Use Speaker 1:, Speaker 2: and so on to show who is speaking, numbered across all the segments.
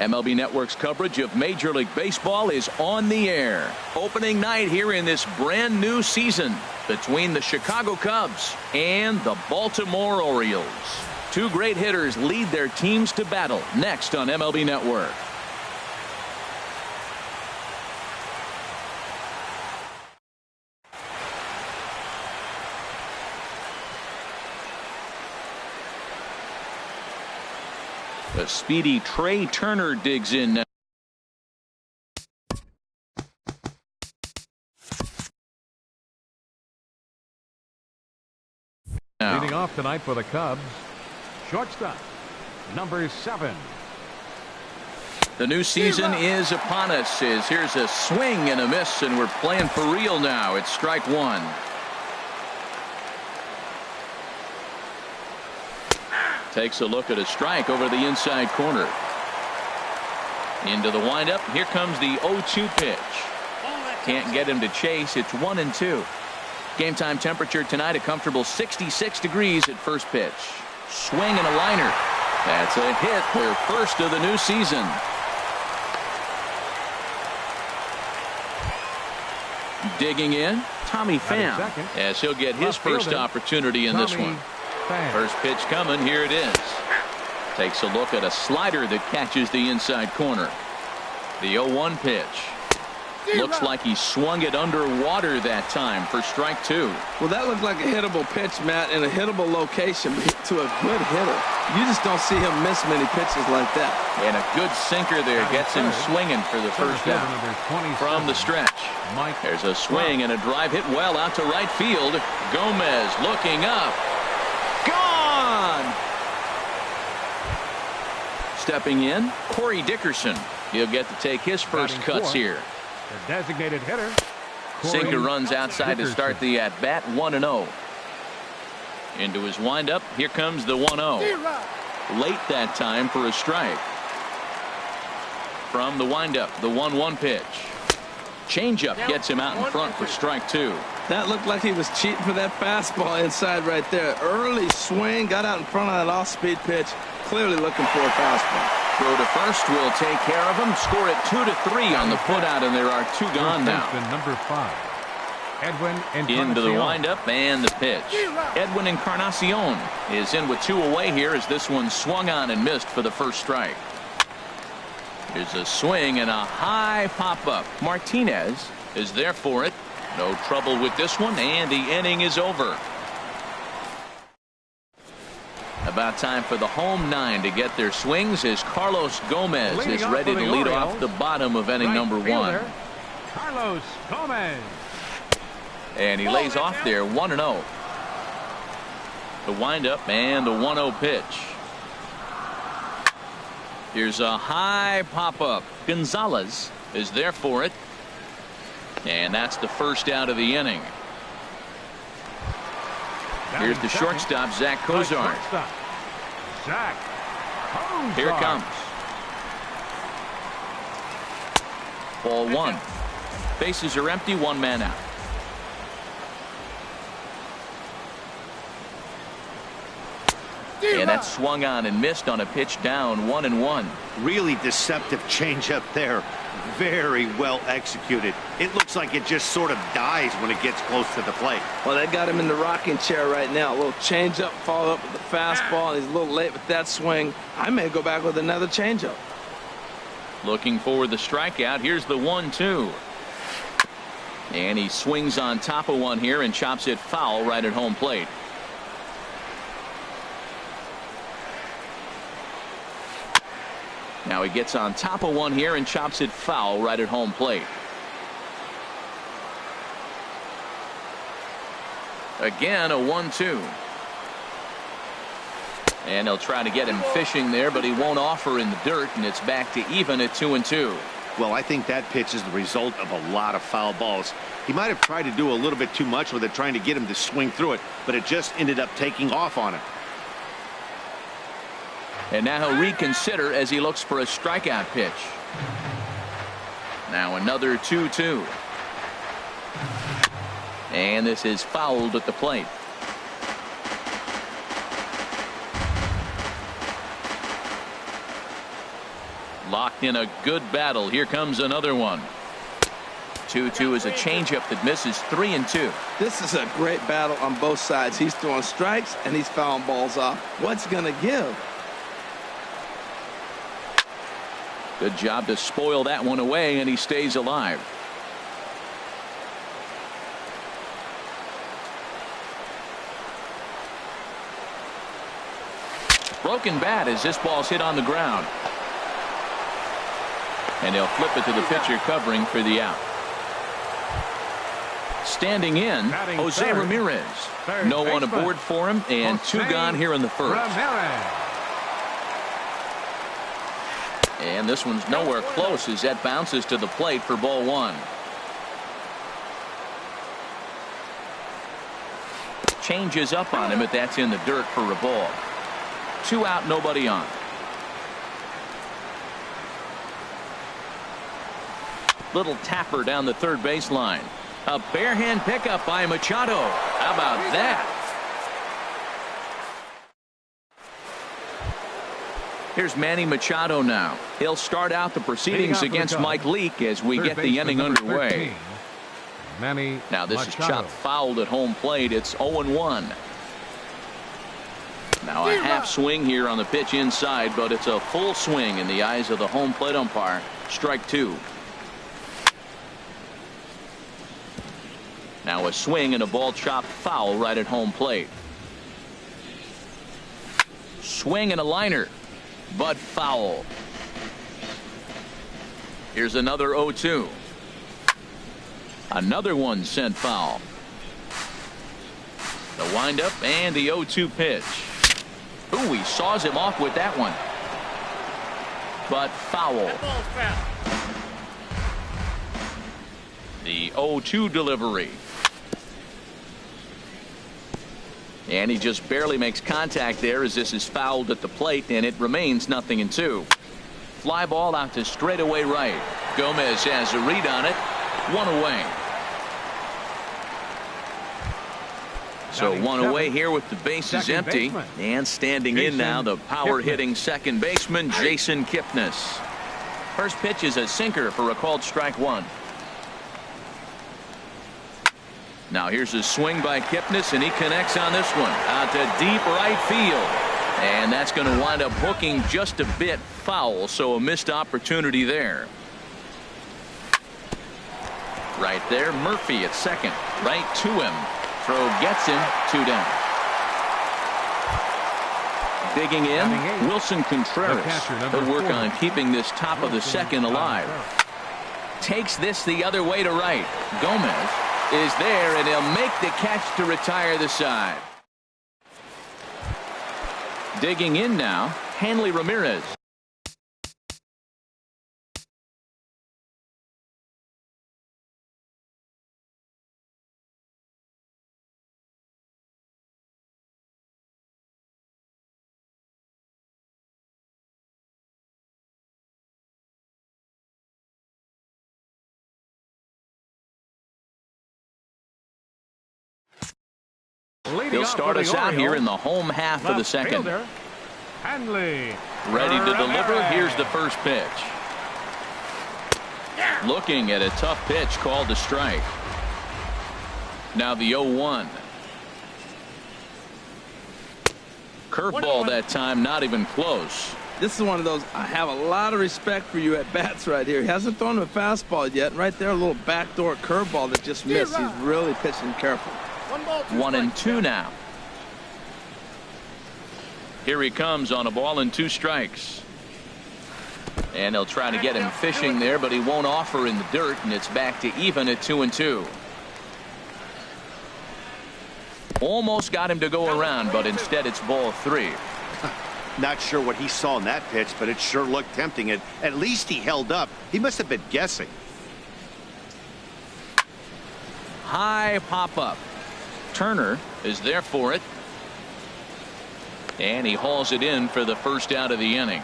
Speaker 1: MLB Network's coverage of Major League Baseball is on the air. Opening night here in this brand new season between the Chicago Cubs and the Baltimore Orioles. Two great hitters lead their teams to battle next on MLB Network. The speedy Trey Turner digs in now.
Speaker 2: Leading off tonight for the Cubs, shortstop, number 7.
Speaker 1: The new season is upon us. Here's a swing and a miss, and we're playing for real now. It's strike one. Takes a look at a strike over the inside corner. Into the windup. Here comes the 0-2 pitch. Can't get him to chase. It's 1-2. Game time temperature tonight a comfortable 66 degrees at first pitch. Swing and a liner. That's a hit, their first of the new season. Digging in, Tommy Pham, as he'll get his first opportunity in this one. First pitch coming. Here it is. Takes a look at a slider that catches the inside corner. The 0-1 pitch. Looks like he swung it underwater that time for strike two.
Speaker 3: Well, that looked like a hittable pitch, Matt, in a hittable location to a good hitter. You just don't see him miss many pitches like that.
Speaker 1: And a good sinker there gets him swinging for the first out. From the stretch. There's a swing and a drive hit well out to right field. Gomez looking up. Gone! Stepping in, Corey Dickerson. He'll get to take his first cuts here.
Speaker 2: The designated hitter.
Speaker 1: Sinker runs outside to start the at-bat, 1-0. Into his windup. Here comes the 1-0. Late that time for a strike. From the windup, the 1-1 pitch. Changeup gets him out in front for strike two.
Speaker 3: That looked like he was cheating for that fastball inside right there. Early swing, got out in front of that off-speed pitch. Clearly looking for a fastball.
Speaker 1: Throw to first will take care of him. Score it 2-3 on the putout, and there are two gone now.
Speaker 2: Number 5, Edwin Encarnacion.
Speaker 1: Into the windup and the pitch. Edwin Encarnacion is in with two away here as this one swung on and missed for the first strike. Here's a swing and a high pop-up. Martinez is there for it. No trouble with this one, and the inning is over. About time for the home 9 to get their swings as Carlos Gomez is ready to lead off the bottom of inning number 1.
Speaker 2: Carlos Gomez.
Speaker 1: And he lays off there, 1-0. The windup and the 1-0 pitch. Here's a high pop-up. Gonzalez is there for it. And that's the first out of the inning. Here's the shortstop, Zach Cozart. Here it comes. Ball 1. Bases are empty, one man out. And that swung on and missed on a pitch down, 1-1.
Speaker 4: Really deceptive changeup there. Very well executed. It looks like it just sort of dies when it gets close to the plate.
Speaker 3: Well, they got him in the rocking chair right now. A little changeup, followed up with the fastball. He's a little late with that swing. I may go back with another changeup.
Speaker 1: Looking for the strikeout. Here's the 1-2. And he swings on top of one here and chops it foul right at home plate. Now he gets on top of one here and chops it foul right at home plate. Again, a 1-2. And he'll try to get him fishing there, but he won't offer in the dirt, and it's back to even at 2-2.
Speaker 4: Well, I think that pitch is the result of a lot of foul balls. He might have tried to do a little bit too much with it, trying to get him to swing through it, but it just ended up taking off on him.
Speaker 1: And now he'll reconsider as he looks for a strikeout pitch. Now another 2-2. And this is fouled at the plate. Locked in a good battle. Here comes another one. 2-2 is a changeup that misses. 3-2.
Speaker 3: This is a great battle on both sides. He's throwing strikes and he's fouling balls off. What's going to give?
Speaker 1: Good job to spoil that one away, and he stays alive. Broken bat as this ball's hit on the ground. And they'll flip it to the pitcher covering for the out. Standing in, Jose Ramirez. No one aboard for him, and 2 gone here in the first. And this one's nowhere close as that bounces to the plate for ball 1. Changes up on him, but that's in the dirt for a ball. 2 out, nobody on. Little tapper down the third baseline. A barehand pickup by Machado. How about that? Here's Manny Machado now. He'll start out the proceedings against Mike Leake as we get the inning underway. Now this is chopped fouled at home plate. It's 0-1. Now a half swing here on the pitch inside, but it's a full swing in the eyes of the home plate umpire. Strike 2. Now a swing and a ball chopped foul right at home plate. Swing and a liner, but foul. Here's another 0-2. Another one sent foul. The windup and the 0-2 pitch. Ooh, he saws him off with that one. But foul. The 0-2 delivery. And he just barely makes contact there as this is fouled at the plate, and it remains 0-2. Fly ball out to straightaway right. Gomez has a read on it. 1 away. So 1 away here with the bases empty. And standing in now, the power hitting second baseman, Jason Kipnis. First pitch is a sinker for a called strike 1. Now here's a swing by Kipnis, and he connects on this one out to deep right field. And that's going to wind up hooking just a bit foul, so a missed opportunity there. Right there, Murphy at second. Right to him. Throw gets him. 2 down. Digging in, Wilson Contreras. He'll work on keeping this top of the second alive. Takes this the other way to right. Gomez is there, and he'll make the catch to retire the side. Digging in now, Hanley Ramirez. He'll start us out here in the home half of the second.
Speaker 2: Hanley.
Speaker 1: Ready to deliver. Here's the first pitch. Looking at a tough pitch called a strike. Now the 0-1. Curveball that time, not even close.
Speaker 3: This is one of those, I have a lot of respect for you at bats right here. He hasn't thrown him a fastball yet. Right there, a little backdoor curveball that just missed. He's really pitching careful.
Speaker 1: 1-2 now. Here he comes on a ball and 2 strikes. And they'll try to get him fishing there, but he won't offer in the dirt, and it's back to even at 2-2. Almost got him to go around, but instead it's ball 3.
Speaker 4: Not sure what he saw in that pitch, but it sure looked tempting. At least he held up. He must have been guessing.
Speaker 1: High pop up. Turner is there for it. And he hauls it in for the first out of the inning.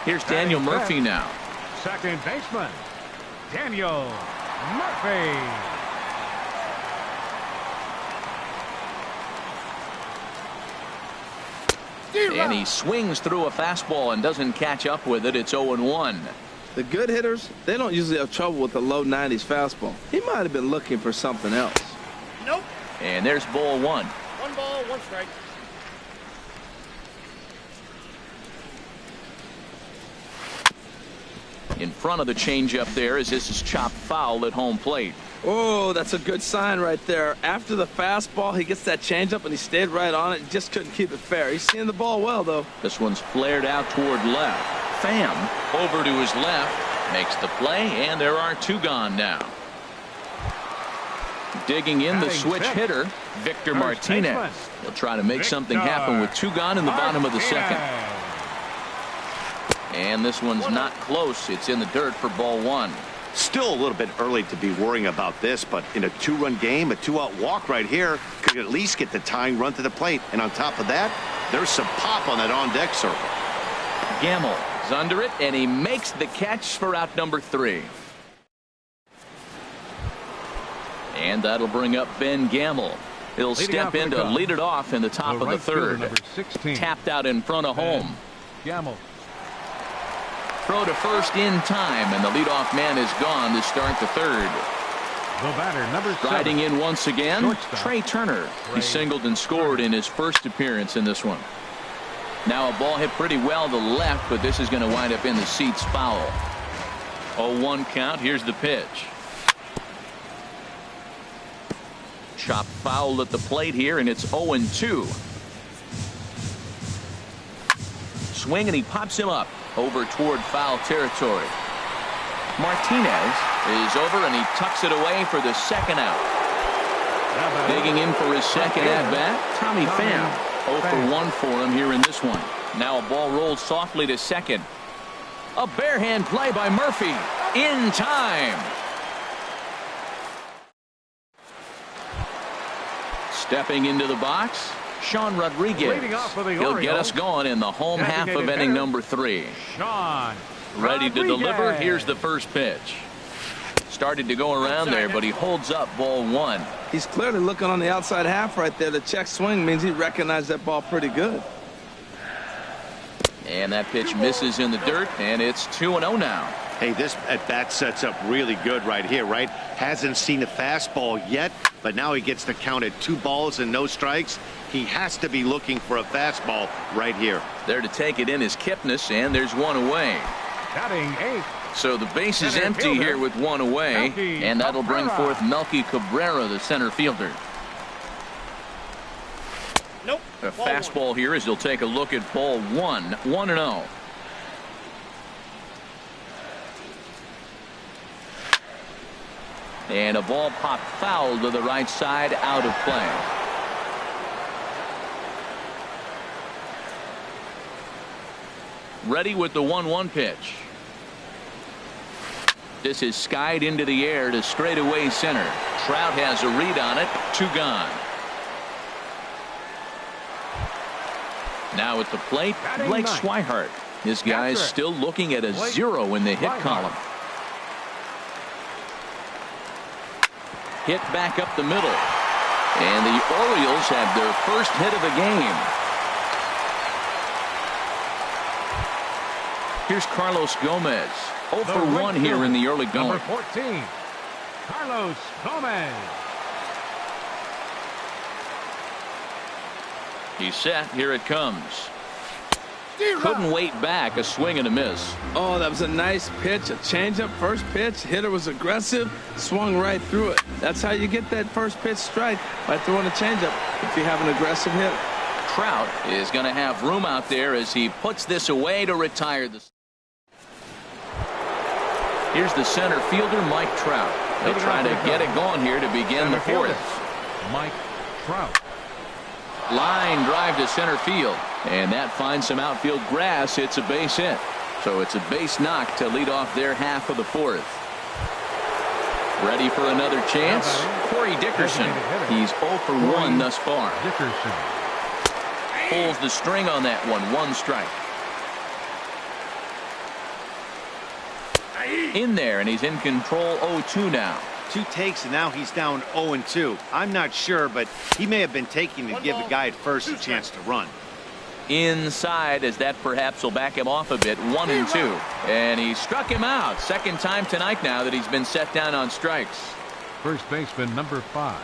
Speaker 1: Here's Daniel Murphy now.
Speaker 2: Second baseman, Daniel Murphy.
Speaker 1: And he swings through a fastball and doesn't catch up with it. It's 0-1.
Speaker 3: The good hitters, they don't usually have trouble with the low 90s fastball. He might have been looking for something else.
Speaker 5: Nope.
Speaker 1: And there's ball one.
Speaker 5: 1 ball, 1 strike.
Speaker 1: In front of the changeup there as this is chopped foul at home plate.
Speaker 3: Oh, that's a good sign right there. After the fastball, he gets that changeup, and he stayed right on it. He just couldn't keep it fair. He's seeing the ball well, though.
Speaker 1: This one's flared out toward left. Pham over to his left, makes the play, and there are 2 gone now. Digging in the switch hitter, Victor Martinez. He'll try to make something happen with 2 gone in the bottom of the second. And this one's not close. It's in the dirt for ball 1.
Speaker 4: Still a little bit early to be worrying about this, but in a 2-run game, a 2-out walk right here could at least get the tying run to the plate. And on top of that, there's some pop on that on-deck circle.
Speaker 1: Gamble is under it, and he makes the catch for out number 3. And that'll bring up Ben Gamble. He'll step in to lead it off in the top of the third. Tapped out in front of home.
Speaker 2: Gamble.
Speaker 1: Throw to first in time, and the leadoff man is gone to start the third.
Speaker 2: The batter, number 7.
Speaker 1: Riding in once again,
Speaker 2: Shortstop.
Speaker 1: Trey Turner. He singled and scored in his first appearance in this one. Now a ball hit pretty well to left, but this is going to wind up in the seats foul. 0-1 count. Here's the pitch. Chopped foul at the plate here, and it's 0-2. Swing, and he pops him up over toward foul territory. Martinez is over, and he tucks it away for the second out. Digging in for his second at-bat, Tommy Pham. 0 for 1 for him here in this one. Now a ball rolls softly to second. A bare-hand play by Murphy. In time. Stepping into the box, Sean Rodriguez. He'll get us going in the home half of inning number 3.
Speaker 2: Sean
Speaker 1: Ready to
Speaker 2: Rodriguez.
Speaker 1: deliver. Here's the first pitch. Started to go around there, but he holds up ball 1.
Speaker 3: He's clearly looking on the outside half right there. The check swing means he recognized that ball pretty good.
Speaker 1: And that pitch misses in the dirt, and it's 2-0 now.
Speaker 4: Hey, this at-bat sets up really good right here, right? Hasn't seen a fastball yet, but now he gets the count at 2 balls and no strikes. He has to be looking for a fastball right here.
Speaker 1: There to take it in is Kipnis, and there's 1 away.
Speaker 2: Batting 8.
Speaker 1: So the base is
Speaker 2: Center
Speaker 1: empty
Speaker 2: fielder,
Speaker 1: here with 1 away,
Speaker 2: Melky
Speaker 1: and that'll bring
Speaker 2: Cabrera.
Speaker 1: forth Melky Cabrera, the center fielder.
Speaker 5: Nope.
Speaker 1: A
Speaker 5: Ball
Speaker 1: fastball here as he'll take a look at ball 1. 1-0. And a ball popped foul to the right side, out of play. Ready with the 1-1 pitch. This is skied into the air to straightaway center. Trout has a read on it. 2 gone. Now at the plate,
Speaker 2: Batting
Speaker 1: Blake
Speaker 2: ninth.
Speaker 1: Swihart. This guy's
Speaker 2: Catcher.
Speaker 1: still looking at a
Speaker 2: Blake
Speaker 1: 0 in the hit
Speaker 2: Swihart.
Speaker 1: column. Hit back up the middle. And the Orioles have their first hit of the game. Here's Carlos Gomez. 0 for 1 here in the early going.
Speaker 2: Number 14, Carlos Gomez.
Speaker 1: He's set. Here it comes. Couldn't wait back. A swing and a miss.
Speaker 3: Oh, that was a nice pitch. A changeup, first pitch. Hitter was aggressive, swung right through it. That's how you get that first pitch strike, by throwing a changeup if you have an aggressive hit.
Speaker 1: Trout is going to have room out there as he puts this away to retire the. Here's the center fielder, Mike Trout. They'll try to get it going here to begin the fourth.
Speaker 2: Mike Trout.
Speaker 1: Line drive to center field, and that finds some outfield grass. It's a base hit, so it's a base knock to lead off their half of the fourth. Ready for another chance? Corey Dickerson. He's 0 for 1 thus far.
Speaker 2: Dickerson.
Speaker 1: Pulls the string on that one. 1 strike. In there, and he's in control. 0-2 now.
Speaker 4: 2 takes, and now he's down 0-2. I'm not sure, but he may have been taking to give the guy at first a chance to run.
Speaker 1: inside, as that perhaps will back him off a bit. 1-2, and he struck him out. Second time tonight now that he's been set down on strikes.
Speaker 2: First baseman number 5.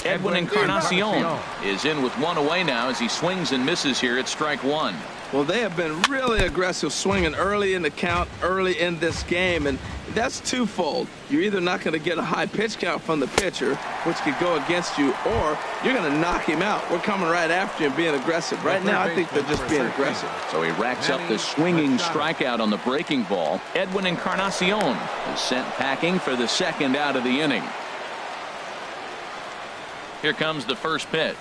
Speaker 1: Edwin Encarnacion is in with one away now as he swings and misses here at strike one.
Speaker 3: Well, they have been really aggressive swinging early in the count, early in this game, and that's twofold. You're either not going to get a high pitch count from the pitcher, which could go against you, or you're going to knock him out. We're coming right after you and being aggressive. Right now, I think they're just being aggressive.
Speaker 1: So he racks up the swinging strikeout on the breaking ball. Edwin Encarnacion is sent packing for the second out of the inning. Here comes the first pitch.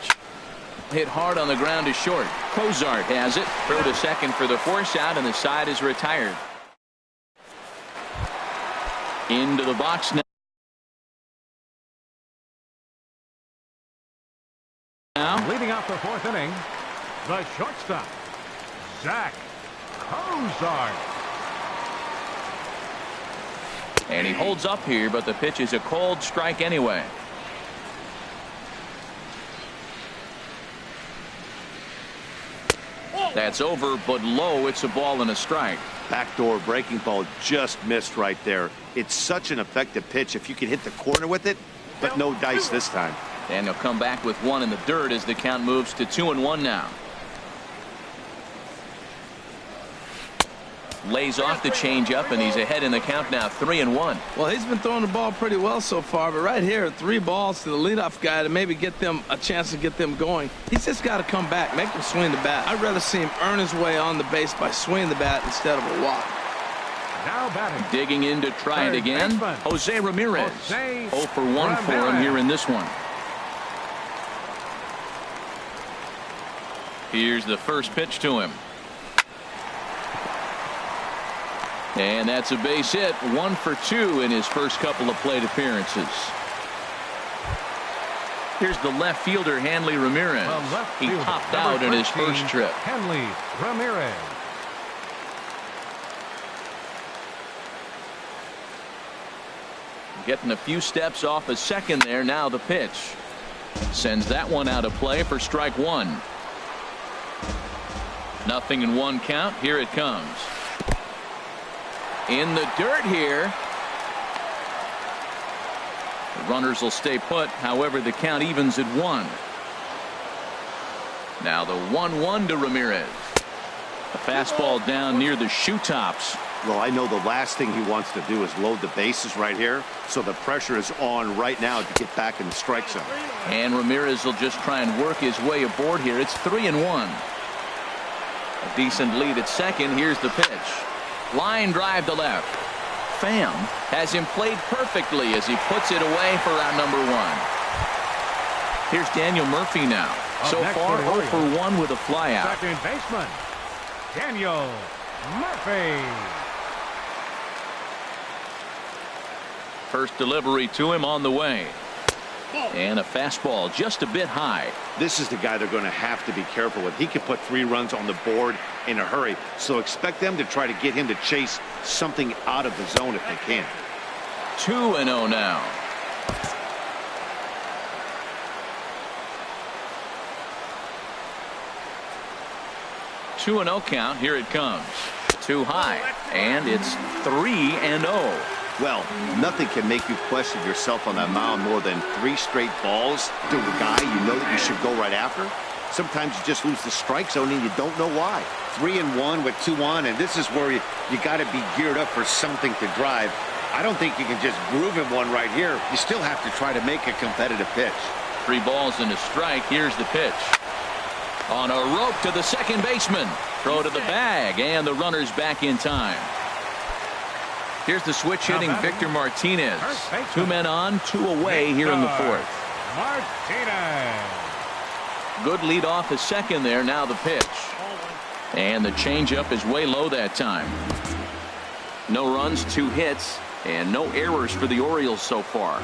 Speaker 1: Hit hard on the ground to short. Cozart has it. Throw to second for the force out, and the side is retired. Into the box now.
Speaker 2: Leading off the fourth inning, the shortstop, Zach Cozart.
Speaker 1: And he holds up here, but the pitch is a cold strike anyway. That's over, but low. It's a ball and a strike.
Speaker 4: Backdoor breaking ball just missed right there. It's such an effective pitch if you can hit the corner with it, but no dice this time.
Speaker 1: And he'll come back with one in the dirt as the count moves to 2-1 now. Lays off the changeup, and he's ahead in the count now, 3-1.
Speaker 3: Well, he's been throwing the ball pretty well so far, but right here, 3 balls to the leadoff guy to maybe get them a chance to get them going. He's just got to come back, make them swing the bat. I'd rather see him earn his way on the base by swinging the bat instead of a walk.
Speaker 2: Now batting.
Speaker 1: Digging in to try it again, Jose Ramirez. 0 for 1 for him here in this one. Here's the first pitch to him. And that's a base hit. 1 for 2 in his first couple of plate appearances. Here's the left fielder, Hanley Ramirez. He popped out in his first trip.
Speaker 2: Hanley Ramirez.
Speaker 1: Getting a few steps off a second there. Now the pitch. Sends that one out of play for strike one. 0-1 count. Here it comes. In the dirt here. The runners will stay put. However, the count evens at 1. Now the 1-1 to Ramirez. A fastball down near the shoe tops.
Speaker 4: Well, I know the last thing he wants to do is load the bases right here, so the pressure is on right now to get back in the strike zone.
Speaker 1: And Ramirez will just try and work his way aboard here. It's 3-1. A decent lead at second. Here's the pitch. Line drive to left. Pham has him played perfectly as he puts it away for round number 1. Here's Daniel Murphy now. So far 0 for 1 with a flyout.
Speaker 2: Second baseman, Daniel Murphy.
Speaker 1: First delivery to him on the way. And a fastball just a bit high.
Speaker 4: This is the guy they're going to have to be careful with. He could put 3 runs on the board in a hurry, so expect them to try to get him to chase something out of the zone if they can.
Speaker 1: 2-0 now. Two 2-0 count. Here it comes. Too high, and it's 3-0.
Speaker 4: Well, nothing can make you question yourself on that mound more than 3 straight balls to a guy you know that you should go right after. Sometimes you just lose the strike zone and you don't know why. 3-1 with 2 on, and this is where you got to be geared up for something to drive. I don't think you can just groove him one right here. You still have to try to make a competitive pitch.
Speaker 1: 3 balls and a strike. Here's the pitch. On a rope to the second baseman. Throw to the bag, and the runner's back in time. Here's the switch hitting Victor Martinez. 2 men on, 2 away here in the 4th.
Speaker 2: Martinez.
Speaker 1: Good lead off a second there. Now the pitch. And the changeup is way low that time. No runs, 2 hits, and no errors for the Orioles so far.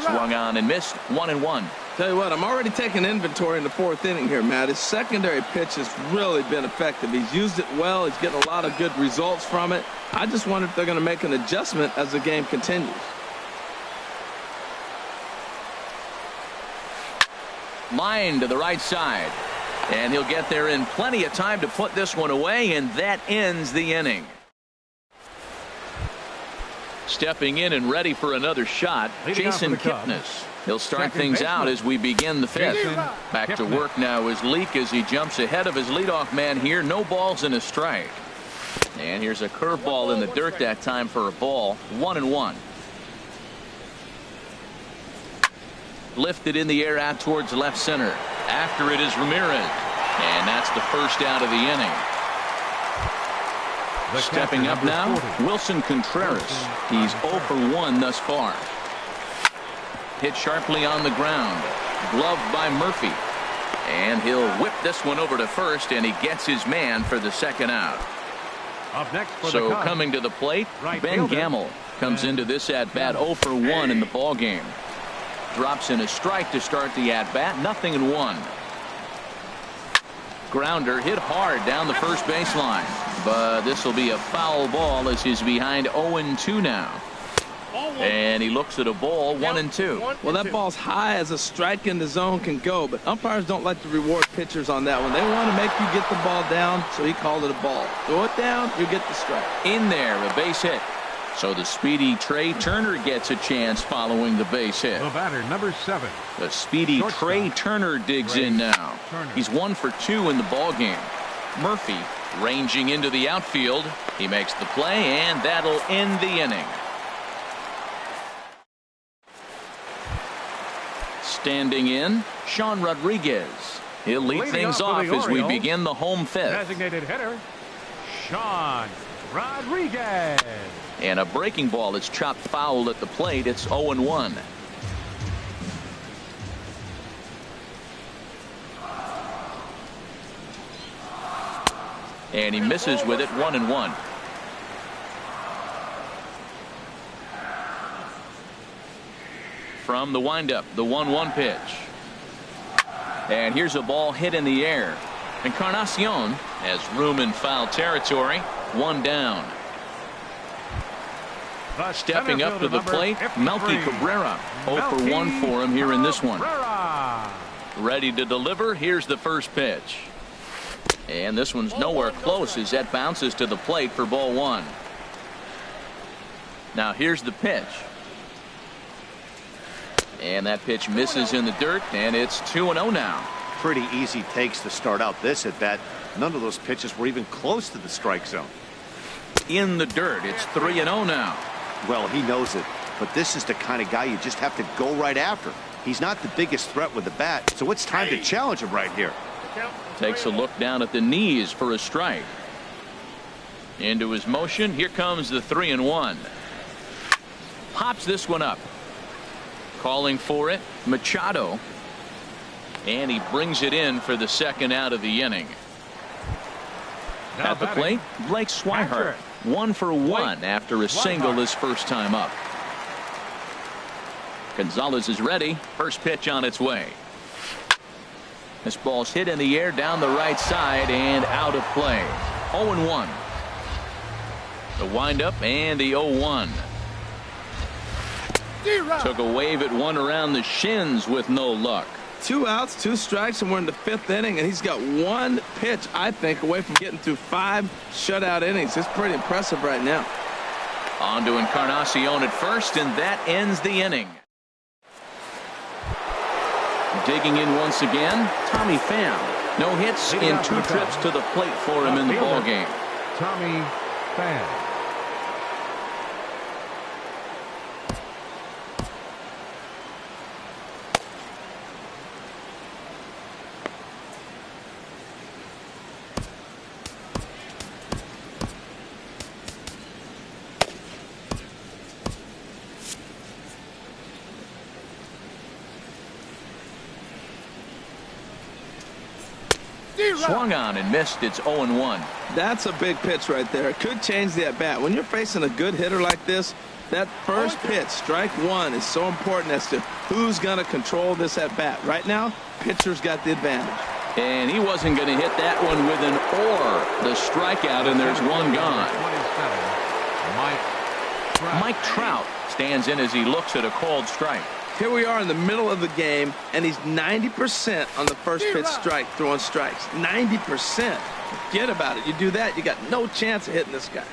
Speaker 1: Swung on and missed. 1-1.
Speaker 3: Tell you what, I'm already taking inventory in the 4th inning here, Matt. His secondary pitch has really been effective. He's used it well. He's getting a lot of good results from it. I just wonder if they're going to make an adjustment as the game continues.
Speaker 1: Line to the right side. And he'll get there in plenty of time to put this one away, and that ends the inning. Stepping in and ready for another shot, Jason Kipnis. He'll start things out as we begin the fifth. Back to work now is Leake as he jumps ahead of his leadoff man here. No balls and a strike. And here's a curveball in the dirt that time for a ball. 1-1. Lifted in the air out towards left center. After it is Ramirez. And that's the first out of the inning. Stepping up now, Wilson Contreras. He's 0 for 1 thus far. Hit sharply on the ground. Gloved by Murphy. And he'll whip this one over to first, and he gets his man for the second out.
Speaker 2: Up next for
Speaker 1: so
Speaker 2: the Cubs,
Speaker 1: coming to the plate,
Speaker 2: right
Speaker 1: Ben
Speaker 2: fielder.
Speaker 1: Gamel comes into this at-bat 0 for 1 in the ball game. Drops in a strike to start the at-bat. 0-1. Grounder hit hard down the first baseline, but this will be a foul ball as he's behind 0-2 now. And he looks at a ball. 1-2.
Speaker 3: Well, that ball's high as a strike in the zone can go, but umpires don't like to reward pitchers on that one. They want to make you get the ball down, so he called it a ball. Throw it down, you get the strike.
Speaker 1: In there, a base hit. So the speedy Trey Turner gets a chance following the base hit.
Speaker 2: The batter, number 7.
Speaker 1: The speedy Trey Turner digs in now. He's 1 for 2 in the ball game. Murphy ranging into the outfield. He makes the play, and that'll end the inning. Standing in, Sean Rodriguez. He'll lead things off as we begin the home fifth.
Speaker 2: Designated hitter, Sean Rodriguez.
Speaker 1: And a breaking ball is chopped foul at the plate. It's 0-1. And he misses with it. 1-1. From the windup, the 1-1 pitch. And here's a ball hit in the air. Encarnacion has room in foul territory. 1 down. Stepping up to the plate, Melky Cabrera. 0 for 1 for him here in this one. Ready to deliver. Here's the first pitch. And this one's nowhere close as that bounces to the plate for ball 1. Now here's the pitch. And that pitch misses in the dirt, and it's 2-0 now.
Speaker 4: Pretty easy takes to start out this at bat. None of those pitches were even close to the strike zone.
Speaker 1: In the dirt, it's 3-0 now.
Speaker 4: Well, he knows it, but this is the kind of guy you just have to go right after. He's not the biggest threat with the bat, so it's time to challenge him right here.
Speaker 1: Takes a look down at the knees for a strike. Into his motion. Here comes the 3-1. Pops this one up. Calling for it, Machado. And he brings it in for the second out of the inning. At the plate, Blake Swihart. 1 for 1 after a single his first time up. Gonzalez is ready. First pitch on its way. This ball's hit in the air down the right side and out of play. 0-1. The windup and the 0-1. Took a wave at one around the shins with no luck.
Speaker 3: 2 outs, 2 strikes, and we're in the 5th inning, and he's got 1 pitch, I think, away from getting through 5 shutout innings. It's pretty impressive right now.
Speaker 1: On to Encarnacion at first, and that ends the inning. Digging in once again, Tommy Pham. No hits in 2 trips to the plate for him in the ball game.
Speaker 2: Tommy Pham.
Speaker 1: Swung on and missed. It's 0-1.
Speaker 3: That's a big pitch right there. It could change the at-bat. When you're facing a good hitter like this, that first pitch, strike 1, is so important as to who's going to control this at-bat. Right now, pitcher's got the advantage.
Speaker 1: And he wasn't going to hit that one with an or. The strikeout, and there's 1 gone. Mike Trout stands in as he looks at a called strike.
Speaker 3: Here we are in the middle of the game, and he's 90% on the first pitch strike, throwing strikes. 90%. Forget about it. You do that, you got no chance of hitting this guy.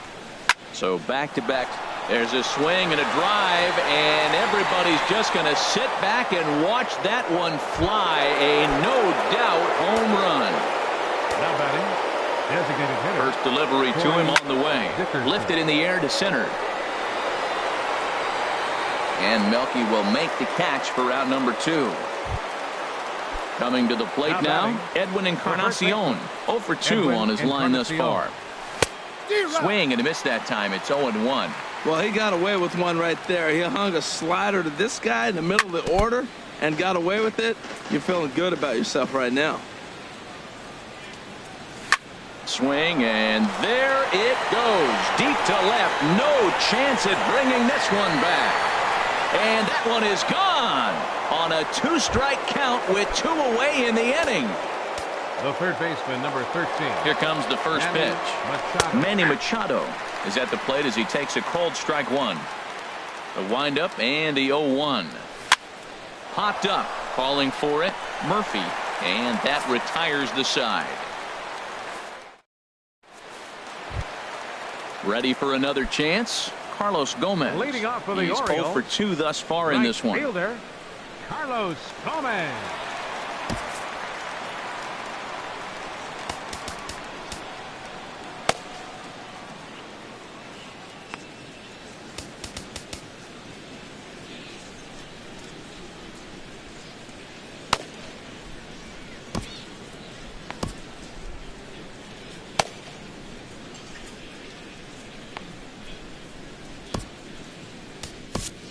Speaker 1: So back-to-back. There's a swing and a drive, and everybody's just going to sit back and watch that one fly. A no-doubt home run.
Speaker 2: Now batting, designated hitter.
Speaker 1: First delivery to him on the way. Lifted in the air to center. And Melky will make the catch for out number 2. Coming to the plate now, Edwin Encarnacion. 0 for 2 on his line thus far. Swing and a miss that time. It's 0-1.
Speaker 3: Well, he got away with one right there. He hung a slider to this guy in the middle of the order and got away with it. You're feeling good about yourself right now.
Speaker 1: Swing, and there it goes. Deep to left. No chance at bringing this one back. And that one is gone on a 2-strike count with 2 away in the inning.
Speaker 2: The third baseman, number 13.
Speaker 1: Here comes the first pitch. Manny Machado is at the plate as he takes a called strike 1. The windup and the 0-1. Popped up, calling for it, Murphy, and that retires the side. Ready for another chance? Carlos Gomez.
Speaker 2: Leading off for the
Speaker 1: He's
Speaker 2: Orioles.
Speaker 1: 0 for 2 thus far in this one.
Speaker 2: Fielder, Carlos Gomez.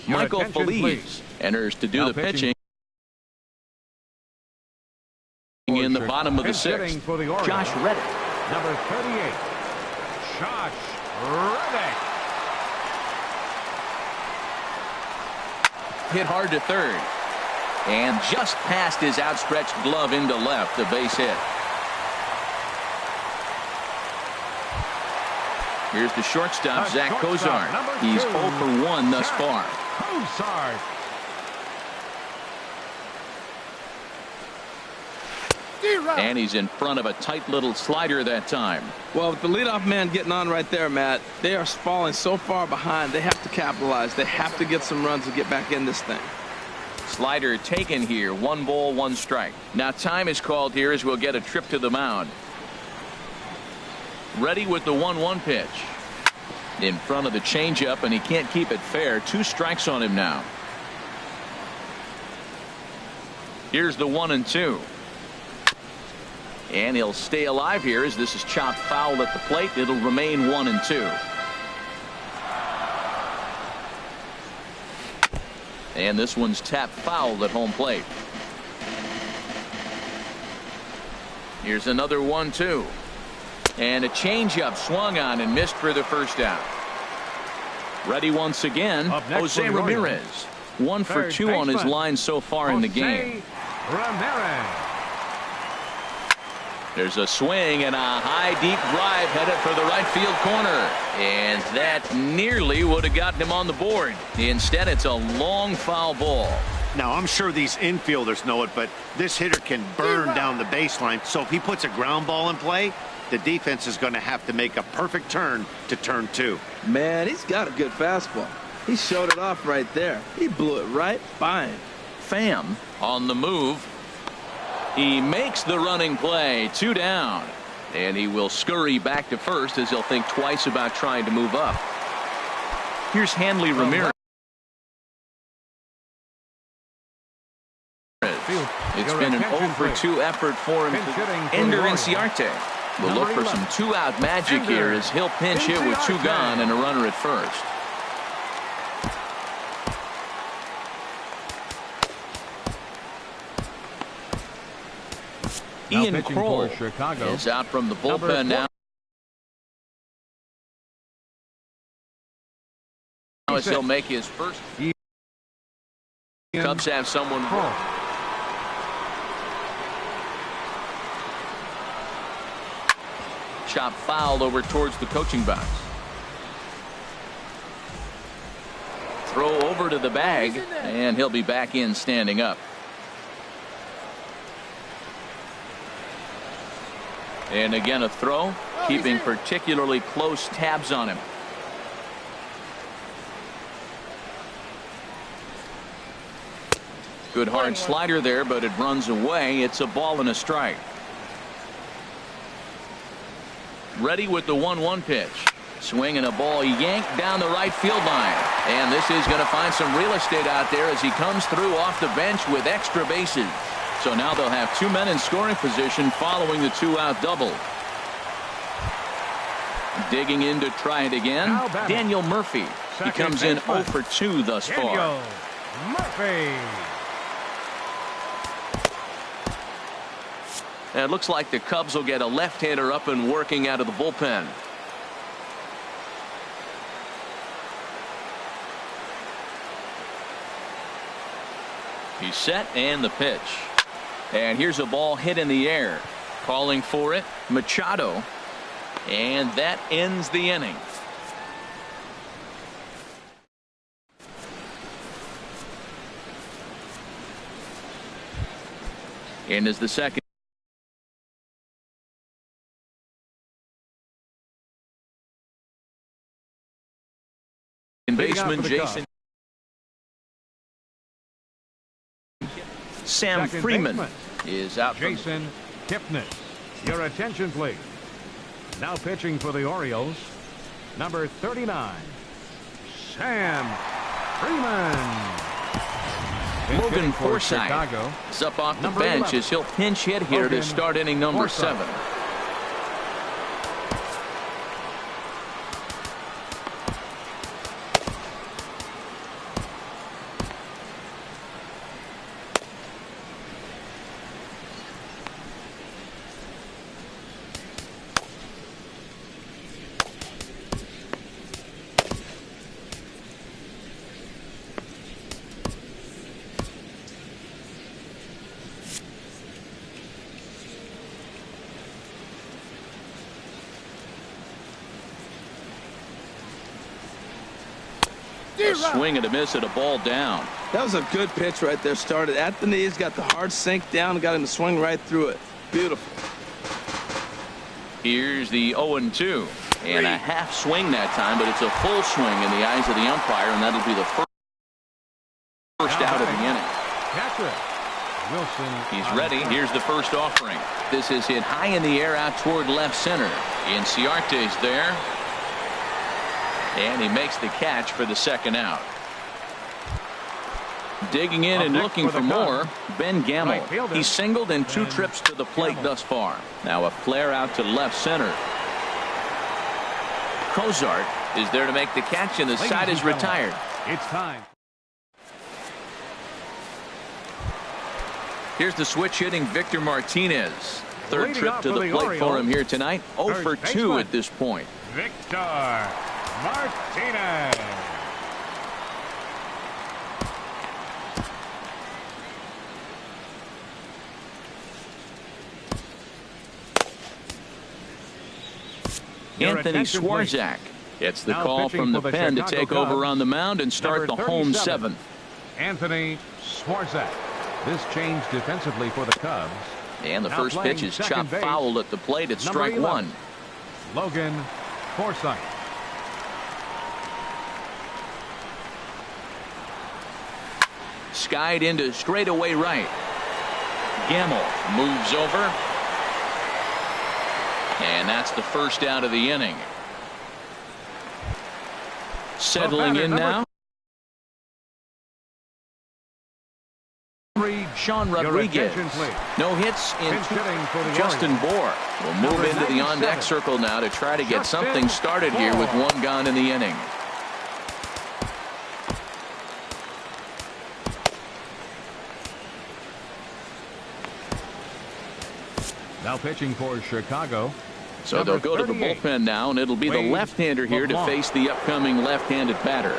Speaker 1: Michael
Speaker 2: attention,
Speaker 1: Feliz
Speaker 2: please.
Speaker 1: enters to do
Speaker 2: Now
Speaker 1: the pitching in the bottom of the 6th.
Speaker 2: For the
Speaker 1: Josh Reddick.
Speaker 2: Number 38. Josh Reddick.
Speaker 1: Hit hard to third. And just past his outstretched glove into left, a base hit. Here's the shortstop, Zach Cozart. He's 0 for 1 thus far.
Speaker 2: Cozart.
Speaker 1: And he's in front of a tight little slider that time.
Speaker 3: Well, with the leadoff man getting on right there, Matt, they are falling so far behind. They have to capitalize. They have to get some runs to get back in this thing.
Speaker 1: Slider taken here. 1 ball, 1 strike. Now time is called here as we'll get a trip to the mound. Ready with the 1-1 pitch. In front of the changeup, and he can't keep it fair. 2 strikes on him now. Here's the 1-2. And he'll stay alive here as this is chopped foul at the plate. It'll remain 1-2. And this one's tapped foul at home plate. Here's another 1-2. And a changeup swung on and missed for the first out. Ready once again, Jose Ramirez. 1 for 2 on his line so far in the game.
Speaker 2: Ramirez.
Speaker 1: There's a swing and a high deep drive headed for the right field corner. And that nearly would have gotten him on the board. Instead, it's a long foul ball.
Speaker 4: Now, I'm sure these infielders know it, but this hitter can burn down the baseline. So if he puts a ground ball in play, the defense is going to have to make a perfect turn to turn 2.
Speaker 3: Man, he's got a good fastball. He showed it off right there. He blew it right by him.
Speaker 1: Pham on the move. He makes the running play. 2 down. And he will scurry back to first as he'll think twice about trying to move up. Here's Hanley Ramirez. It's been an 0 for 2 effort for him. Ender Inciarte will look for some 2-out magic here as he'll pinch hit with 2 gone and a runner at first. Ian Kroll is out from the bullpen now. As he'll make his first. Cubs have someone. Chop fouled over towards the coaching box. throw over to the bag, and he'll be back in standing up. And again a throw, keeping particularly close tabs on him. Good hard slider there, but it runs away. It's a ball and a strike. Ready with the 1-1 pitch. Swing and a ball yanked down the right field line. And this is going to find some real estate out there as he comes through off the bench with extra bases. So now they'll have 2 men in scoring position following the 2-out double. Digging in to try it again, Daniel Murphy. He comes in 0 for 2 thus far.
Speaker 2: Daniel Murphy.
Speaker 1: And it looks like the Cubs will get a left-hander up and working out of the bullpen. He's set, and the pitch. And here's a ball hit in the air. Calling for it, Machado. And that ends the inning. And as the second baseman Jason Sam
Speaker 2: Second
Speaker 1: Freeman
Speaker 2: baseman
Speaker 1: is out.
Speaker 2: Jason Kipnis. Your attention, please. Now pitching for the Orioles, number 39, Sam Freeman.
Speaker 1: Logan
Speaker 2: For
Speaker 1: Forsythe
Speaker 2: Chicago,
Speaker 1: is up off the
Speaker 2: number
Speaker 1: bench
Speaker 2: 11.
Speaker 1: as he'll pinch hit here
Speaker 2: Logan
Speaker 1: to start inning number
Speaker 2: Forsythe.
Speaker 1: 7. A swing and a miss at a ball down.
Speaker 3: That was a good pitch right there. Started at the knees, got the hard sink down, got him to swing right through it. Beautiful.
Speaker 1: Here's the 0-2. And a half swing that time, but it's a full swing in the eyes of the umpire, and that'll be the first out of the inning.
Speaker 2: Catcher Wilson.
Speaker 1: He's ready. Here's the first offering. This is hit high in the air out toward left center. Inciarte's there. And he makes the catch for the second out. Digging in and looking for more, Ben Gamble. He's singled in 2 trips to the plate thus far. Now a flare out to left center. Cozart is there to make the catch, and the side is retired.
Speaker 2: It's time.
Speaker 1: Here's the switch hitting Victor Martinez. Third
Speaker 2: Leading
Speaker 1: trip
Speaker 2: off
Speaker 1: to
Speaker 2: for
Speaker 1: the
Speaker 2: the
Speaker 1: plate for him
Speaker 2: Orioles,
Speaker 1: here tonight. 0 for 2
Speaker 2: baseman,
Speaker 1: at this point.
Speaker 2: Victor Martinez.
Speaker 1: Anthony
Speaker 2: attention, please.
Speaker 1: Swarzak gets the
Speaker 2: Now
Speaker 1: call
Speaker 2: pitching
Speaker 1: from the
Speaker 2: for the
Speaker 1: pen to
Speaker 2: Chicago
Speaker 1: take over
Speaker 2: Cubs,
Speaker 1: on the mound and start the
Speaker 2: number
Speaker 1: home
Speaker 2: 37,
Speaker 1: 7th.
Speaker 2: Anthony Swarzak. This change defensively for the Cubs.
Speaker 1: And the
Speaker 2: Now
Speaker 1: first
Speaker 2: playing
Speaker 1: pitch is
Speaker 2: second
Speaker 1: chopped
Speaker 2: base,
Speaker 1: foul at the plate at
Speaker 2: number
Speaker 1: strike
Speaker 2: 11,
Speaker 1: 1.
Speaker 2: Logan Forsythe.
Speaker 1: Skied into straightaway right. Gamble moves over. And that's the first out of the inning. Settling in now. Sean Rodriguez. No hits in Justin Bour will move into the on-deck circle now to try to get something started here with 1 gone in the inning.
Speaker 2: Now pitching for Chicago.
Speaker 1: So they'll go to the bullpen now, and it'll be the left-hander here to face the upcoming left-handed batter.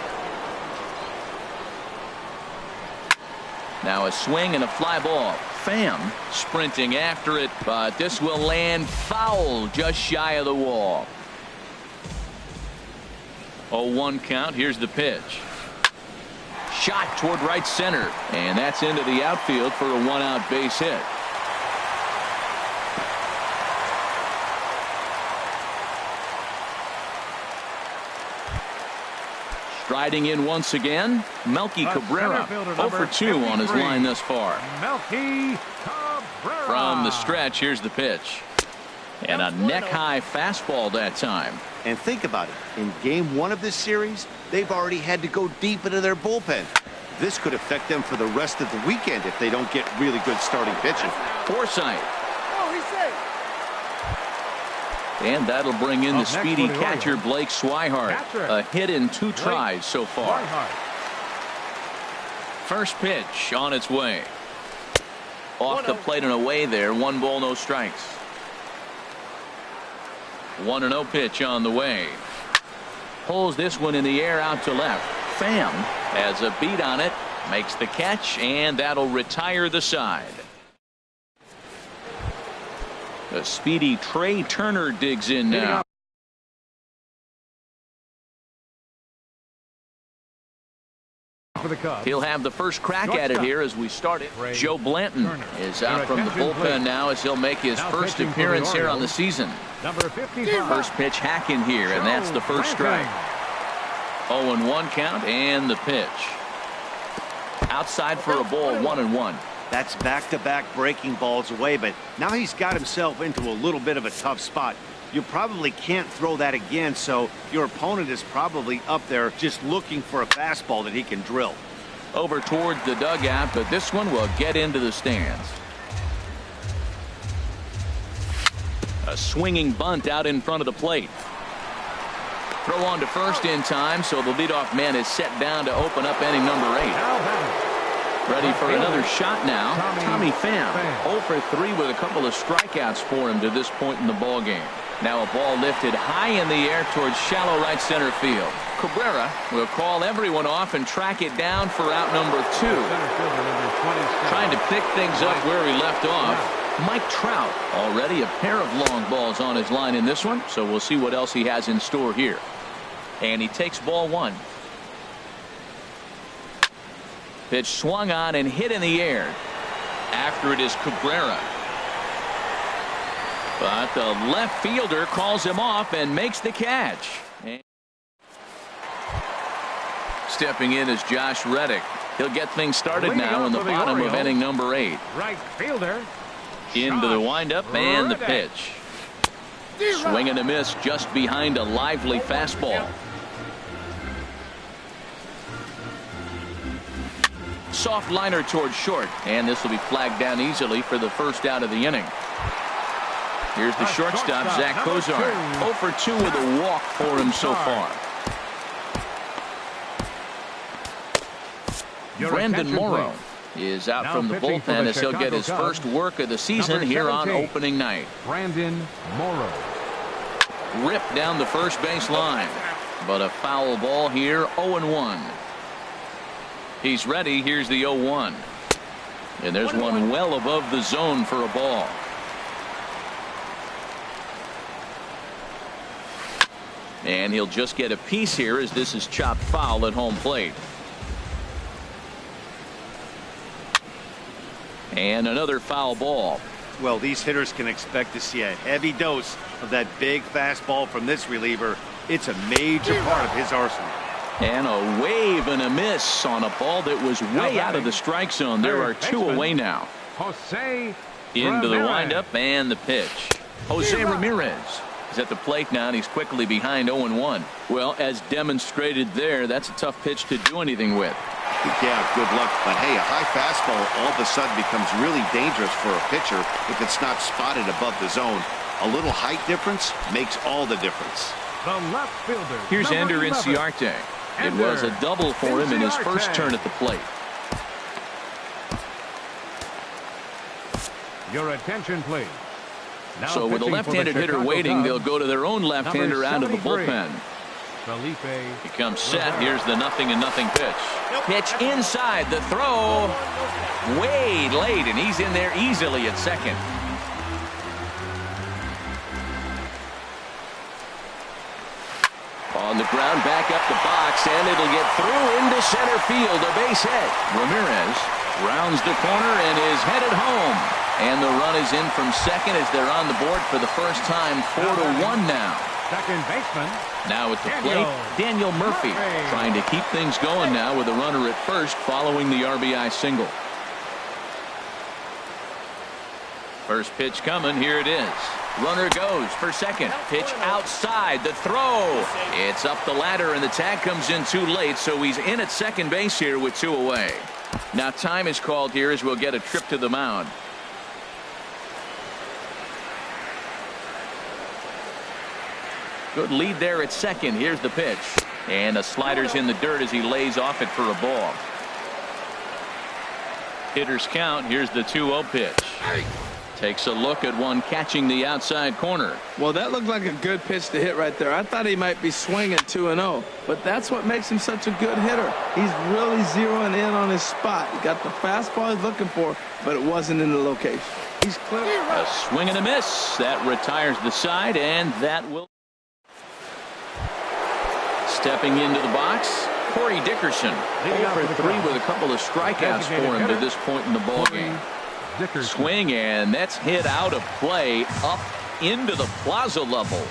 Speaker 1: Now a swing and a fly ball. Pham sprinting after it, but this will land foul just shy of the wall. 0-1 count. Here's the pitch. shot toward right center, and that's into the outfield for a one-out base hit. Striding in once again, Melky Cabrera, 0 for 2 on his line thus far.
Speaker 2: Melky Cabrera.
Speaker 1: From the stretch, here's the pitch. And a neck-high fastball that time.
Speaker 4: And think about it. In game 1 of this series, they've already had to go deep into their bullpen. This could affect them for the rest of the weekend if they don't get really good starting pitching.
Speaker 1: Forsythe.
Speaker 5: Oh, he's safe.
Speaker 1: And that'll bring in the
Speaker 2: Next
Speaker 1: speedy
Speaker 2: for the
Speaker 1: catcher
Speaker 2: Orioles.
Speaker 1: Blake Swihart.
Speaker 2: Catcher.
Speaker 1: A hit in 2 tries so far.
Speaker 2: Swihart.
Speaker 1: First pitch on its way. Off the
Speaker 5: 1-0.
Speaker 1: plate and away there. 1 ball, no strikes. 1-0 pitch on the way. Pulls this one in the air out to left. Pham has a beat on it. Makes the catch, and that'll retire the side. The speedy Trey Turner digs in now.
Speaker 2: For the Cubs.
Speaker 1: He'll have the first crack at it here as we start it.
Speaker 2: Trey
Speaker 1: Joe Blanton
Speaker 2: Turner.
Speaker 1: is out
Speaker 2: Your
Speaker 1: from the
Speaker 2: attention,
Speaker 1: bullpen
Speaker 2: please.
Speaker 1: now as he'll make his
Speaker 2: Now
Speaker 1: first
Speaker 2: pitching for the
Speaker 1: appearance here on the
Speaker 2: Orioles.
Speaker 1: season.
Speaker 2: Number 55.
Speaker 1: First pitch hacking here, and that's the first strike. 0-1 count, and the pitch. Outside for a ball, 1-1.
Speaker 4: That's back-to-back breaking balls away, but now he's got himself into a little bit of a tough spot. You probably can't throw that again, so your opponent is probably up there just looking for a fastball that he can drill.
Speaker 1: Over towards the dugout, but this one will get into the stands. A swinging bunt out in front of the plate. Throw on to first in time, so the leadoff man is set down to open up inning number 8.
Speaker 2: Now batting.
Speaker 1: Ready for another shot now. Tommy Pham,
Speaker 2: Pham.
Speaker 1: 0 for 3 with a couple of strikeouts for him to this point in the ball game. Now a ball lifted high in the air towards shallow right center field. Cabrera will call everyone off and track it down for out number 2.
Speaker 2: Center fielder number 27.
Speaker 1: Trying to pick things up where he left off. Mike Trout, already a pair of long balls on his line in this one, so we'll see what else he has in store here. And he takes ball 1. Pitch swung on and hit in the air. After it is Cabrera. But the left fielder calls him off and makes the catch. And stepping in is Josh Reddick. He'll get things started now in the bottom of inning number 8.
Speaker 2: Right fielder.
Speaker 1: Into the windup and the
Speaker 2: Reddick.
Speaker 1: pitch. Swing and a miss just behind a lively fastball. Soft liner towards short, and this will be flagged down easily for the first out of the inning. Here's the shortstop, Zach
Speaker 2: number
Speaker 1: Cozart.
Speaker 2: 2.
Speaker 1: 0 for 2 with a walk for him so far.
Speaker 2: Your
Speaker 1: Brandon
Speaker 2: attention,
Speaker 1: Morrow
Speaker 2: please.
Speaker 1: is out
Speaker 2: Now
Speaker 1: from the
Speaker 2: pitching for
Speaker 1: bullpen
Speaker 2: the
Speaker 1: as he'll get his
Speaker 2: Chicago
Speaker 1: first
Speaker 2: Cubs,
Speaker 1: work of the season
Speaker 2: number
Speaker 1: here on
Speaker 2: 17.
Speaker 1: opening night.
Speaker 2: Brandon Morrow.
Speaker 1: Ripped down the first base line, but a foul ball here. 0-1. He's ready. Here's the 0-1, and there's one well above the zone for a ball. And he'll just get a piece here as this is chopped foul at home plate. And another foul ball.
Speaker 4: Well, these hitters can expect to see a heavy dose of that big fastball from this reliever. It's a major part of his arsenal.
Speaker 1: And a wave and a miss on a ball that was way out of the strike zone. There are 2 away now.
Speaker 2: Jose
Speaker 1: Into the
Speaker 2: Ramirez.
Speaker 1: windup and the pitch. Jose Ramirez is at the plate now, and he's quickly behind 0-1. Well, as demonstrated there, that's a tough pitch to do anything with.
Speaker 4: Yeah, good luck. But hey, a high fastball all of a sudden becomes really dangerous for a pitcher if it's not spotted above the zone. A little height difference makes all the difference.
Speaker 2: The left fielder.
Speaker 1: Here's
Speaker 2: number
Speaker 1: Ender
Speaker 2: 11.
Speaker 1: Inciarte. It was a double for him in his first turn at the plate.
Speaker 2: Your attention, please. Now
Speaker 1: So with a
Speaker 2: pitching for the
Speaker 1: left-handed hitter
Speaker 2: Chicago
Speaker 1: waiting,
Speaker 2: Cubs,
Speaker 1: they'll go to their own left-hander out of the
Speaker 2: 73.
Speaker 1: bullpen.
Speaker 2: Felipe.
Speaker 1: He comes set. Here's the 0-0 pitch. Pitch inside. The throw way late, and he's in there easily at second. On the ground, back up the box, and it'll get through into to center field, a base hit. Ramirez rounds the corner and is headed home. And the run is in from second as they're on the board for the first time, 4-1 now.
Speaker 2: Second baseman.
Speaker 1: Now at the plate, Daniel Murphy trying to keep things going now with a runner at first following the RBI single. First pitch coming. Here it is. Runner goes for second. Pitch outside. The throw. It's up the ladder, and the tag comes in too late, so he's in at second base here with 2 away. Now time is called here as we'll get a trip to the mound. Good lead there at second. Here's the pitch. And the slider's in the dirt as he lays off it for a ball. Hitters count. Here's the 2-0 pitch. Takes a look at one catching the outside corner.
Speaker 3: Well, that looked like a good pitch to hit right there. I thought he might be swinging 2-0, but that's what makes him such a good hitter. He's really zeroing in on his spot. He got the fastball he's looking for, but it wasn't in the location. He's clear.
Speaker 1: A swing and a miss. That retires the side, and that will. Stepping into the box, Corey Dickerson. 0 for 3 with a couple of strikeouts for him to this point in the ballgame. Swing, and that's hit out of play up into the plaza level.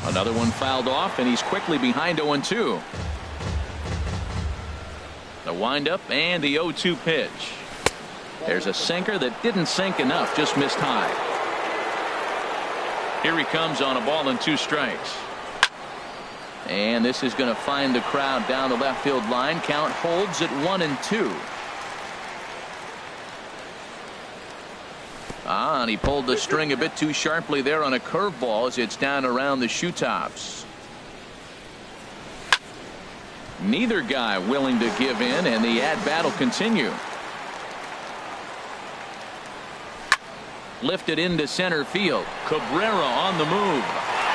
Speaker 1: Another one fouled off, and he's quickly behind 0-2. The windup and the 0-2 pitch. There's a sinker that didn't sink enough, just missed high. Here he comes on a ball and 2 strikes. And this is going to find the crowd down the left field line. Count holds at 1-2. And he pulled the string a bit too sharply there on a curveball as it's down around the shoe tops. Neither guy willing to give in, and the at-bat will continue. Lifted into center field. Cabrera on the move.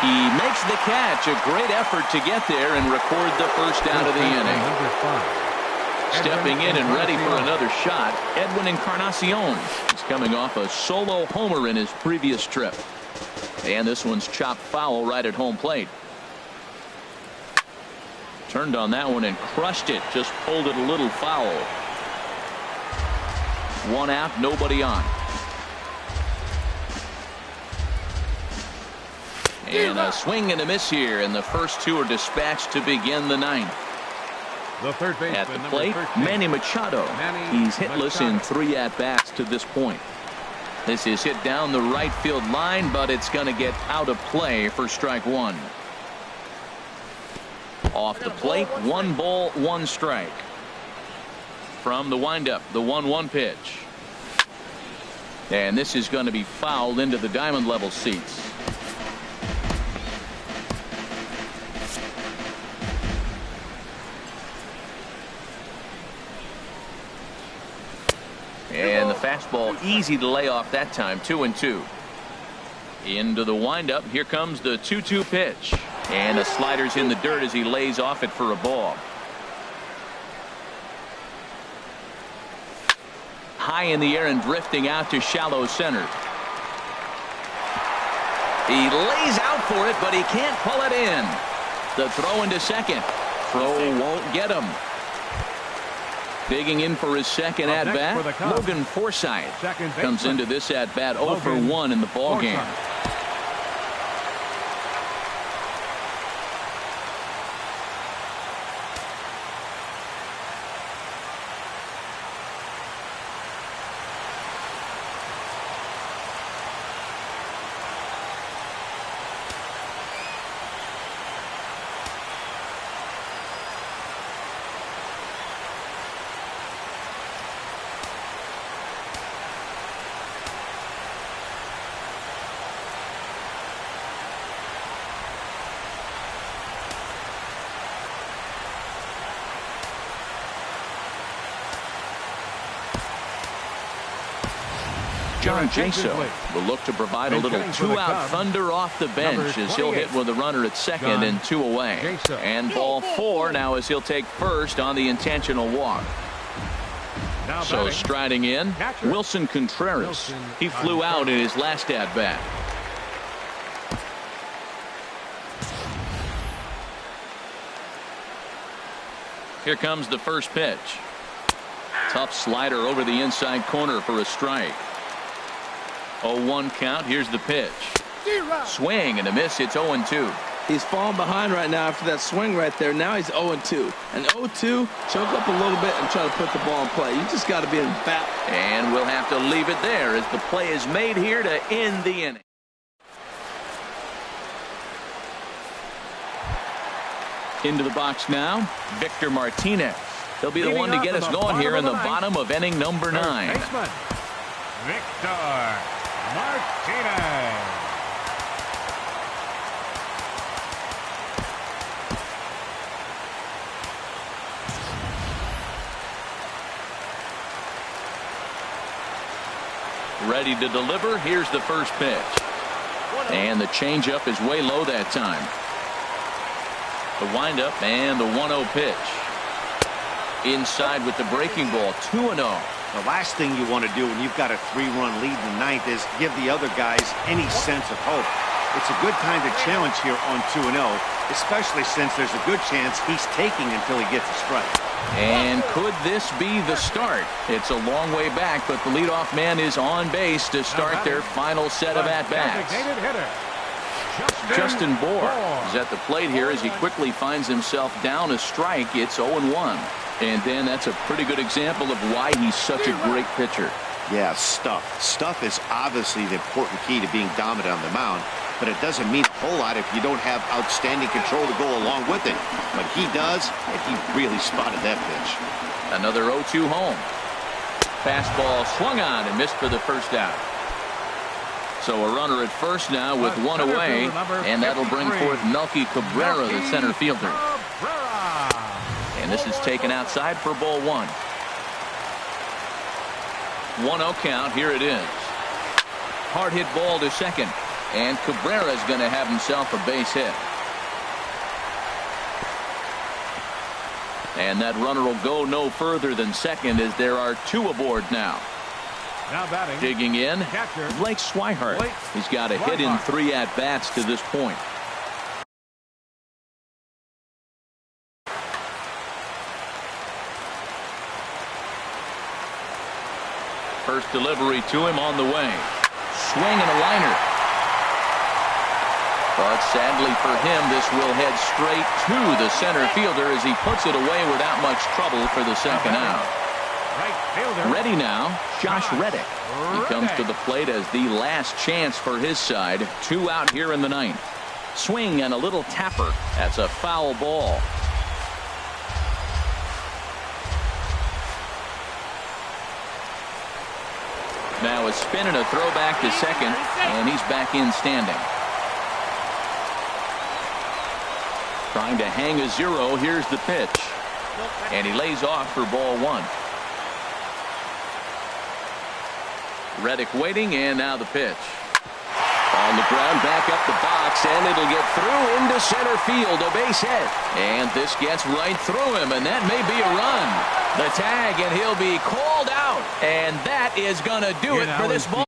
Speaker 1: He makes the catch. A great effort to get there and record the first out of the inning. Stepping in and ready for another shot, Edwin Encarnacion. He's coming off a solo homer in his previous trip. And this one's chopped foul right at home plate. Turned on that one and crushed it. Just pulled it a little foul. 1 out, nobody on. And a swing and a miss here, and the first 2 are dispatched to begin the 9th.
Speaker 2: The third baseman,
Speaker 1: at the plate, Manny Machado. He's hitless in 3 at-bats to this point. This is hit down the right field line, but it's going to get out of play for strike 1. Off the plate, 1 ball, 1 strike. From the windup, the 1-1 pitch. And this is going to be fouled into the diamond level seats. And the fastball easy to lay off that time. 2-2. Into the windup. Here comes the 2-2 pitch. And the slider's in the dirt as he lays off it for a ball. High in the air and drifting out to shallow center. He lays out for it, but he can't pull it in. The throw into second. Throw won't get him. Digging in for his second at-bat, Logan Forsythe comes into this at-bat 0 for 1 in the ballgame. John Jaso will look to provide a little 2-out thunder off the bench as he'll hit with a runner at second and 2 away. And ball 4 now as he'll take first on the intentional walk. So striding in, Wilson Contreras. He flew out in his last at-bat. Here comes the first pitch. Tough slider over the inside corner for a strike. 0-1 count. Here's the pitch. Swing and a miss. It's 0-2.
Speaker 3: He's falling behind right now after that swing right there. Now he's 0-2. And 0-2, choke up a little bit and try to put the ball in play. You just got to be in bat.
Speaker 1: And we'll have to leave it there as the play is made here to end the inning. Into the box now, Victor Martinez. He'll be the one to get us going here in the bottom of inning number 9.
Speaker 2: Victor Martinez.
Speaker 1: Ready to deliver. Here's the first pitch. And the changeup is way low that time. The windup and the 1-0 pitch. Inside with the breaking ball. 2-0.
Speaker 4: The last thing you want to do when you've got a 3-run lead in the 9th is give the other guys any sense of hope. It's a good time to challenge here on 2-0, especially since there's a good chance he's taking until he gets a strike.
Speaker 1: And could this be the start? It's a long way back, but the leadoff man is on base to start their final set of at-bats. Justin Bohr is at the plate here as he quickly finds himself down a strike. It's 0-1. And then that's a pretty good example of why he's such a great pitcher.
Speaker 4: Yeah, stuff. Stuff is obviously the important key to being dominant on the mound, but it doesn't mean a whole lot if you don't have outstanding control to go along with it. But he does, and he really spotted that pitch.
Speaker 1: Another 0-2 home. Fastball swung on and missed for the first out. So a runner at first now with one away, and that'll bring forth Melky Cabrera, the center fielder. And this is taken outside for ball 1. 1-0 count. Here it is. Hard hit ball to second, and Cabrera is going to have himself a base hit. And that runner will go no further than second as there are 2 aboard now.
Speaker 2: Now batting.
Speaker 1: Digging in,
Speaker 2: Catcher,
Speaker 1: Blake Swihart.
Speaker 2: Blake
Speaker 1: He's got a hit in 3 at-bats to this point. First delivery to him on the way. Swing and a liner. But sadly for him, this will head straight to the center fielder as he puts it away without much trouble for the second out.
Speaker 2: Right fielder.
Speaker 1: Ready now, Josh Reddick. He comes to the plate as the last chance for his side. 2 out here in the 9th. Swing and a little tapper. That's a foul ball. Now a spin and a throw back to second, and he's back in standing. Trying to hang a 0. Here's the pitch. And he lays off for ball 1. Reddick waiting, and now the pitch. On the ground, back up the box, and it'll get through into center field, a base hit. And this gets right through him, and that may be a run. The tag, and he'll be called out. And that is going to do it for this ball.